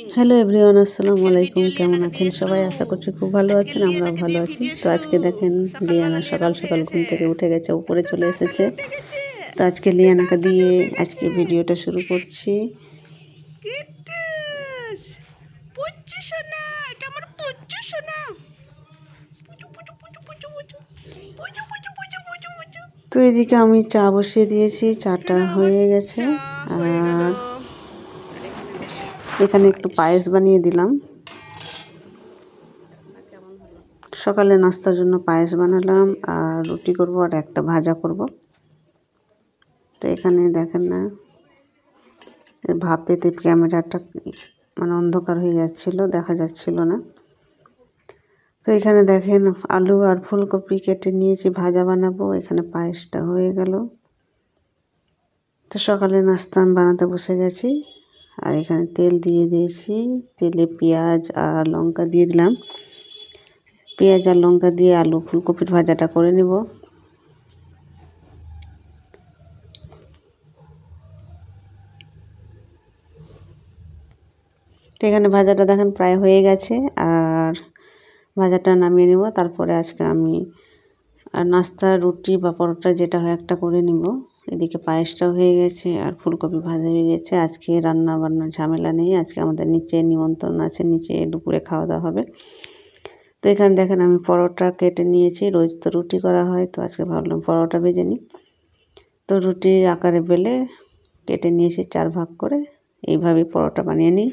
Hello everyone, আসসালামু আলাইকুম। কেমন আছেন সবাই? আশা করছি খুব ভালো আছেন। আমরাও ভালো আছি। তো আজকে দেখেন লিয়ানা সকাল সকাল ঘুম থেকে উঠে গেছে, উপরে চলে এসেছে। তো আজকে লিয়ানাকে দিয়ে আজকে ভিডিওটা শুরু করছি। তো এদিকে আমি চা বসিয়ে দিয়েছি, চাটা হয়ে গেছে। আর এখানে একটু পায়েস বানিয়ে দিলাম। সকালে নাস্তার জন্য পায়েস বানালাম, আর রুটি করব, আর একটা ভাজা করব। তো এখানে দেখেন না, ভাপেতে ক্যামেরাটা মানে অন্ধকার হয়ে যাচ্ছিল, দেখা যাচ্ছিল না। তো এখানে দেখেন আলু আর ফুলকপি কেটে নিয়েছি, ভাজা বানাবো। এখানে পায়েসটা হয়ে গেল। তো সকালে নাস্তা আমি বানাতে বসে গেছি। আর এখানে তেল দিয়ে দিয়েছি, তেলে পেঁয়াজ আর লঙ্কা দিয়ে দিলাম। পেঁয়াজ আর লঙ্কা দিয়ে আলু ফুলকপির ভাজাটা করে নিব। এখানে ভাজাটা দেখেন প্রায় হয়ে গেছে, আর ভাজাটা নামিয়ে নিব। তারপরে আজকে আমি আর নাস্তা রুটি বা পরোটা যেটা হয় একটা করে নিব। এদিকে পায়েসটাও হয়ে গেছে আর ফুলকপি ভাজা হয়ে গেছে। আজকে রান্না বান্নার ঝামেলা নেই। আজকে আমাদের নিচে নিমন্ত্রণ আছে, নিচে দুপুরে খাওয়া দাওয়া হবে। তো এখানে দেখেন আমি পরোটা কেটে নিয়েছি। রোজ তো রুটি করা হয়, তো আজকে ভাবলাম পরোটা ভেজে নিই। তো রুটি আকারে বেলে কেটে নিয়েছি 4 ভাগ করে। এইভাবে পরোটা বানিয়ে নিই।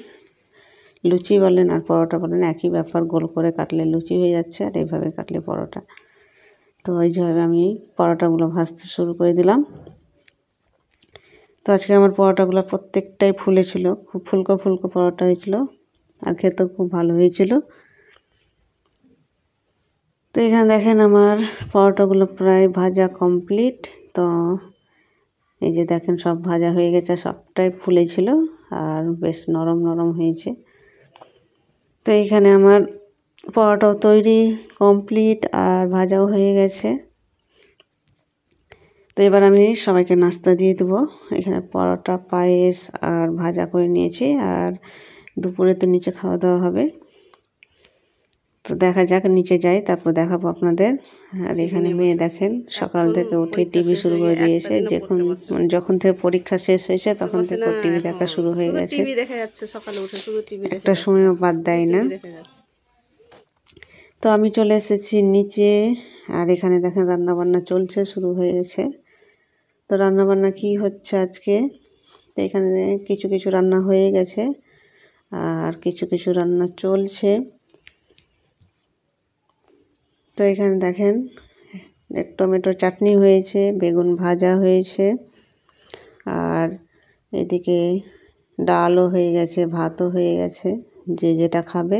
লুচি বলেন আর পরোটা বলেন একই ব্যাপার, গোল করে কাটলে লুচি হয়ে যাচ্ছে, আর এইভাবে কাটলে পরোটা। তো এইভাবে আমি পরোটাগুলো ভাজতে শুরু করে দিলাম। তো আজকে আমার পরোটাগুলো প্রত্যেকটাই ফুলেছিল, খুব ফুলকো ফুলকো পরোটা হয়েছিল, আর খেতেও খুব ভালো হয়েছিল। তো এখানে দেখেন আমার পরোটাগুলো প্রায় ভাজা কমপ্লিট। তো এই যে দেখেন সব ভাজা হয়ে গেছে, সবটাই ফুলেছিল আর বেশ নরম নরম হয়েছে। তো এইখানে আমার পরোটাও তৈরি কমপ্লিট আর ভাজাও হয়ে গেছে। তো এবার আমি সবাইকে নাস্তা দিয়ে দেবো। এখানে পরোটা, পায়েস আর ভাজা করে নিয়েছি, আর দুপুরে তো নিচে খাওয়া দাওয়া হবে। তো দেখা যাক, নিচে যাই, তারপর দেখাবো আপনাদের। আর এখানে মেয়ে দেখেন সকাল থেকে উঠে টিভি শুরু করে দিয়েছে। যখন থেকে পরীক্ষা শেষ হয়েছে তখন থেকে টিভি দেখা শুরু হয়ে গেছে। টিভি দেখা যাচ্ছে, সকালে উঠে শুধু টিভি দেখা একটা সময়ও বাদ দেয় না। তো আমি চলে এসেছি নিচে, আর এখানে দেখেন রান্না বান্না চলছে, শুরু হয়ে গেছে। তো রান্না বান্না কি হচ্ছে আজকে, তো এখানে কিছু কিছু রান্না হয়ে গেছে আর কিছু কিছু রান্না চলছে। তো এখানে দেখেন টমেটো চাটনি হয়েছে, বেগুন ভাজা হয়েছে, আর এদিকে ডালও হয়ে গেছে, ভাতও হয়ে গেছে, যে যেটা খাবে।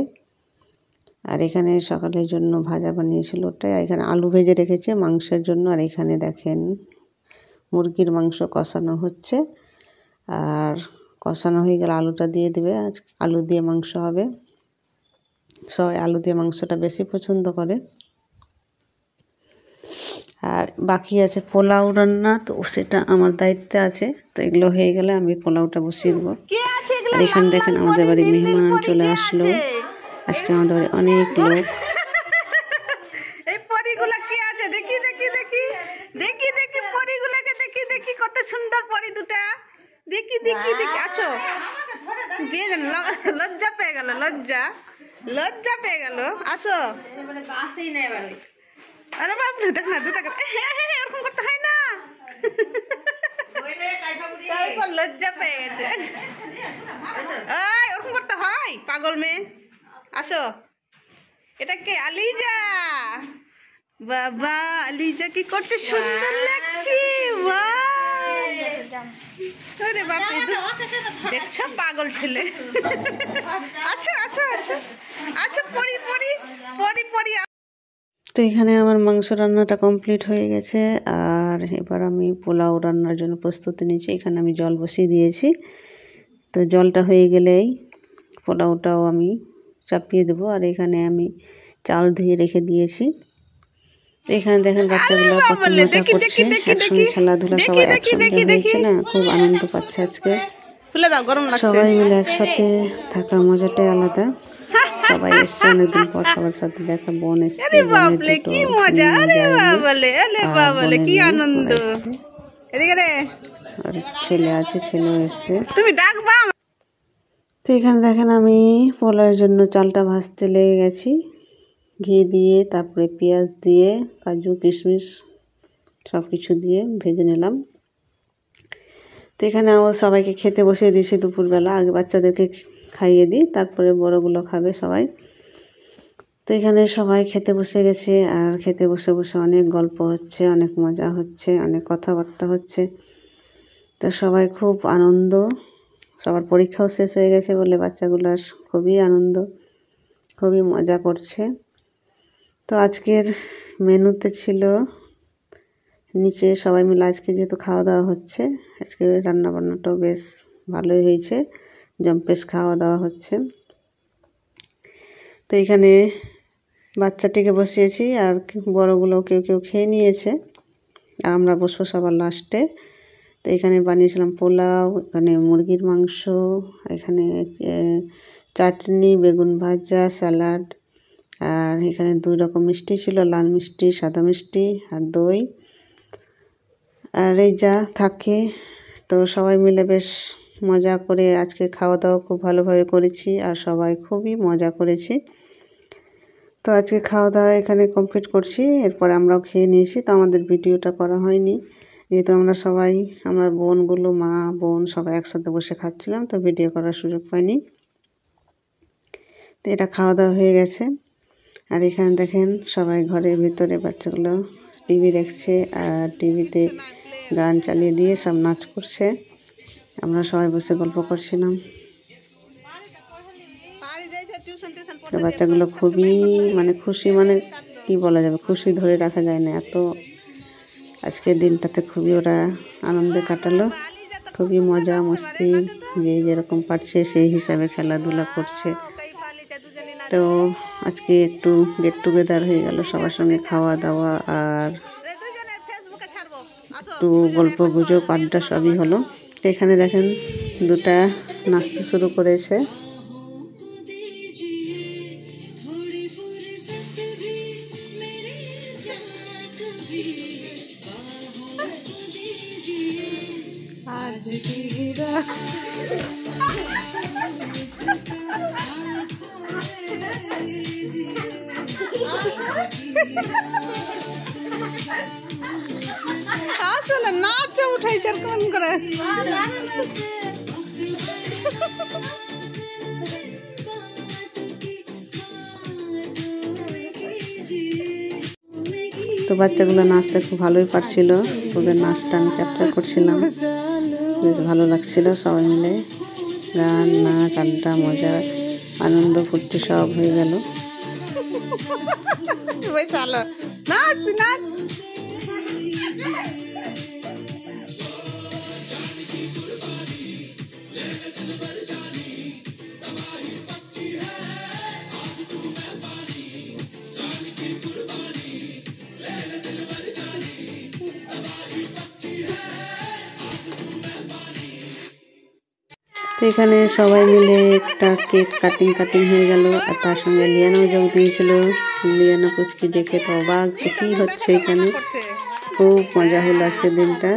আর এখানে সকালের জন্য ভাজা বানিয়েছিল ওটাই। আর এখানে আলু ভেজে রেখেছে মাংসের জন্য। আর এখানে দেখেন মুরগির মাংস কষানো হচ্ছে, আর কষানো হয়ে গেলে আলুটা দিয়ে দেবে। আজ আলু দিয়ে মাংস হবে, সবাই আলু দিয়ে মাংসটা বেশি পছন্দ করে। আর বাকি আছে পোলাও রান্না, তো সেটা আমার দায়িত্বে আছে। তো এগুলো হয়ে গেলে আমি পোলাওটা বসিয়ে দেবো। আর এখানে দেখেন আমাদের বাড়ি মেহমান চলে আসলো। আজকে আমাদের বাড়ি অনেক লোক। এই পরিগুলা কি আছে, দেখি দেখি দেখি দেখি দেখি পরিগুলাকে দেখি দেখি, কত সুন্দর পরি দুটা, দেখি দেখি দেখি। আছো কে জানে, লজ্জা পেয়ে গেল, লজ্জা লজ্জা পেয়ে গেল। আসো, আরে বাপরে, দেখ না দুটাকে এরকম করতে হয় না, লজ্জা পেয়ে গেছে। ওরকম করতে হয়, পাগল মেয়ে। আসো, এটা কে? আলিজা। বাবা, আলিজা কি করতে সুন্দর লাগছে। আরে বাপরে, দেখছো পাগল ছেলে। আচ্ছা আচ্ছা আচ্ছা আচ্ছা, পরি পরি পরি পরি। তো এখানে আমার মাংস রান্নাটা কমপ্লিট হয়ে গেছে, আর এবার আমি পোলাও রান্নার জন্য প্রস্তুতি নিচ্ছি। এখানে আমি জল বসিয়ে দিয়েছি। তো জলটা হয়ে গেলেই পোলাওটাও আমি চাপিয়ে দেবো। আর এখানে আমি চাল ধুয়ে রেখে দিয়েছি। এখানে দেখেন বাচ্চাগুলো কত মজা করছে, একসঙ্গে খেলাধুলা, সবাই একসঙ্গে হয়েছে না, খুব আনন্দ পাচ্ছে আজকে। খুলে দাও, গরম লাগছে। সবাই মিলে একসাথে থাকার মজাটাই আলাদা। সবাই এসছে অনেকদিন পর, সবার সাথে দেখা। বোন এসছে, আরে বোনের বাবলে দুটো কি মজা, আরে মেয়ে বাবলে, আরে আর বাবলে বোনের কি মেয়ে আনন্দ। ওরা এসছে। এদিকে রে, আর ছেলে আছে, ছেলেও এসছে। তুমি ডাকবা। তো এখানে দেখেন আমি পোলাওয়ের জন্য চালটা ভাজতে লেগে গেছি। ঘি দিয়ে, তারপরে পেঁয়াজ দিয়ে, কাজু কিশমিশ সব কিছু দিয়ে ভেজে নিলাম। তো এখানে ও সবাইকে খেতে বসিয়ে দিয়েছি দুপুরবেলা। আগে বাচ্চাদেরকে খাইয়ে দিই, তারপরে বড়গুলো খাবে সবাই। তো এখানে সবাই খেতে বসে গেছে, আর খেতে বসে বসে অনেক গল্প হচ্ছে, অনেক মজা হচ্ছে, অনেক কথাবার্তা হচ্ছে। তো সবাই খুব আনন্দ। সবার পরীক্ষাও শেষ হয়ে গেছে বলে বাচ্চাগুলো খুবই আনন্দ, খুবই মজা করছে। তো আজকের মেনুতে ছিল নিচে সবাই মিলে, আজকে যেহেতু খাওয়া দাওয়া হচ্ছে, আজকে রান্নাবান্নাটাও বেশ ভালোই হয়েছে, জম্পেশ খাওয়া দাওয়া হচ্ছে। তো এখানে বাচ্চাটিকে বসিয়েছি, আর বড়গুলো কেউ কেউ খেয়ে নিয়েছে, আর আমরা বসবো সবার লাস্টে। তো এখানে বানিয়েছিলাম পোলাও, এখানে মুরগির মাংস, এখানে চাটনি, বেগুন ভাজা, স্যালাড, আর এখানে 2 রকম মিষ্টি ছিল, লাল মিষ্টি, সাদা মিষ্টি, আর দই, আর এই যা থাকে। তো সবাই মিলে বেশ মজা করে আজকে খাওয়া দাওয়া খুব ভালোভাবে করেছি, আর সবাই খুবই মজা করেছি। তো আজকে খাওয়া দাওয়া এখানে কমপ্লিট করছি, এরপর আমরাও খেয়ে নিয়েছি। তো আমাদের ভিডিওটা করা হয়নি, যেহেতু আমরা বোনগুলো, মা বোন সবাই একসাথে বসে খাচ্ছিলাম, তো ভিডিও করার সুযোগ পাইনি। তো এটা খাওয়া দাওয়া হয়ে গেছে। আর এখানে দেখেন সবাই ঘরের ভিতরে বাচ্চাগুলো টিভি দেখছে, আর টিভিতে গান চালিয়ে দিয়ে সব নাচ করছে। আমরা সবাই বসে গল্প করছিলাম। তো বাচ্চাগুলো খুবই খুশি, কি বলা যাবে, খুশি ধরে রাখা যায় না, এত আজকের দিনটাতে খুবই ওরা আনন্দে কাটালো। খুবই মজা মস্তি, যে যেরকম পারছে সেই হিসাবে খেলাধুলা করছে। তো আজকে একটু গেট টুগেদার হয়ে গেল, সবার সঙ্গে খাওয়া দাওয়া আর একটু গল্প গুজব আড্ডা সবই হলো। তো এখানে দেখেন দুটা নাচতে শুরু করেছে। আসলে নাচ উঠাইছে কোন করে। তো বাচ্চাগুলো নাচতে খুব ভালোই পারছিল, তোদের নাচটা আমি ক্যাপচার করছিলাম, বেশ ভালো লাগছিল। সবাই মিলে গান, নাচ, আড্ডা, মজা, আনন্দ ফুর্তি সব হয়ে গেল। নাচ নাচ। তো এখানে সবাই মিলে একটা কেক কাটিং হয়ে গেল, আর তার সঙ্গে লিয়ানাও যোগ দিয়েছিল। লিয়ানা পুচকি দেখে তো অবাক যে কী হচ্ছে এখানে। খুব মজা হলো আজকের দিনটা।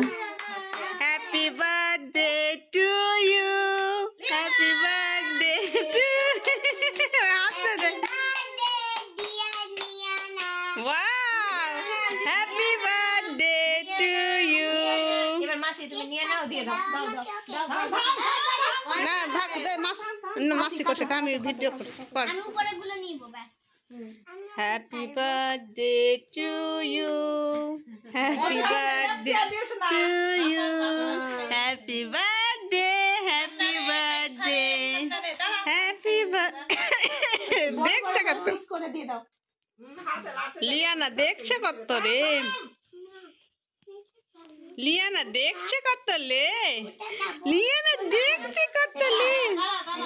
Happy birthday to you, happy birthday to. হাসতে দে। Wow, happy birthday to you. এবার মাসি তুমি নিয়ে নাও, দিয়ে দাও, দাও দাও দাও দাও। না ভাগ দে, মাসি করছে, আমি ভিডিও করছি। আমি উপরে গুলো নিব ব্যাস। Happy birthday to you, happy birthday to you, happy birthday, happy birthday, happy birthday. দেখছে কত মিস করে দিয়ে দাও। লিয়ানা, দেখছে কত রে লিয়ানা, দেখছে কত লে লিয়ানা, দেখছে কত লে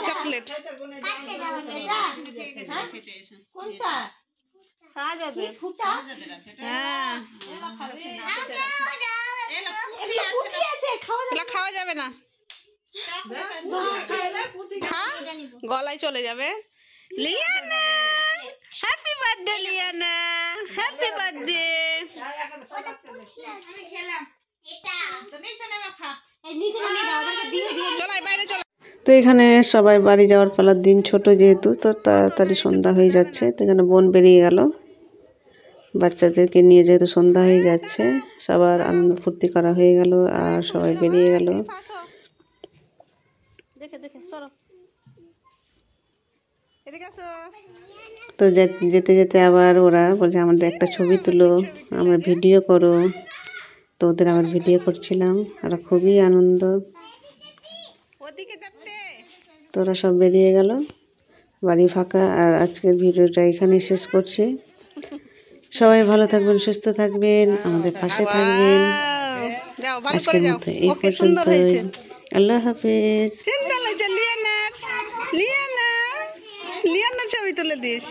চকলেট। কাটতে দাও এটা। হ্যাঁ? কোনটা? সাজাদে ফুটা? হ্যাঁ, এগুলো ফুটি আছে, খাওয়া যাবে খাওয়া যাবে না। হ্যাঁ গলায় চলে যাবে। Liana happy birthday, Liana happy birthday. চলাই বাইরে চলো। তো এখানে সবাই বাড়ি যাওয়ার পালার দিন, ছোট যেহেতু, তো তাড়াতাড়ি সন্ধ্যা হয়ে যাচ্ছে। তো এখানে বোন বেরিয়ে গেল বাচ্চাদেরকে নিয়ে, যেহেতু সন্ধ্যা হয়ে যাচ্ছে সবার আনন্দ ফুর্তি করা হয়ে গেল আর সবাই বেরিয়ে গেল। দেখে দেখে সরো, এদিকে আসো। তো যেতে যেতে আবার ওরা বলছে আমাদের একটা ছবি তুলো, আমরা ভিডিও করো। তো ওদের আবার ভিডিও করছিলাম, ওরা খুবই আনন্দ। ওদিকে যাচ্ছে। তো ওরা সব বেরিয়ে গেল, বাড়ি ফাঁকা। আর আজকের ভিডিওটা এখানেই শেষ করছি। সবাই ভালো থাকবেন, সুস্থ থাকবেন, আমাদের পাশে থাকবেন। যাও ভালো করে আজকের যাও। মতো এই ওকে সুন্দর হয়েছে। পর্যন্তই। আল্লাহ হাফেজ। সুন্দর হয়েছে লিয়ানা, লিয়ানা লিয়ানা ছবি তুলে দিস।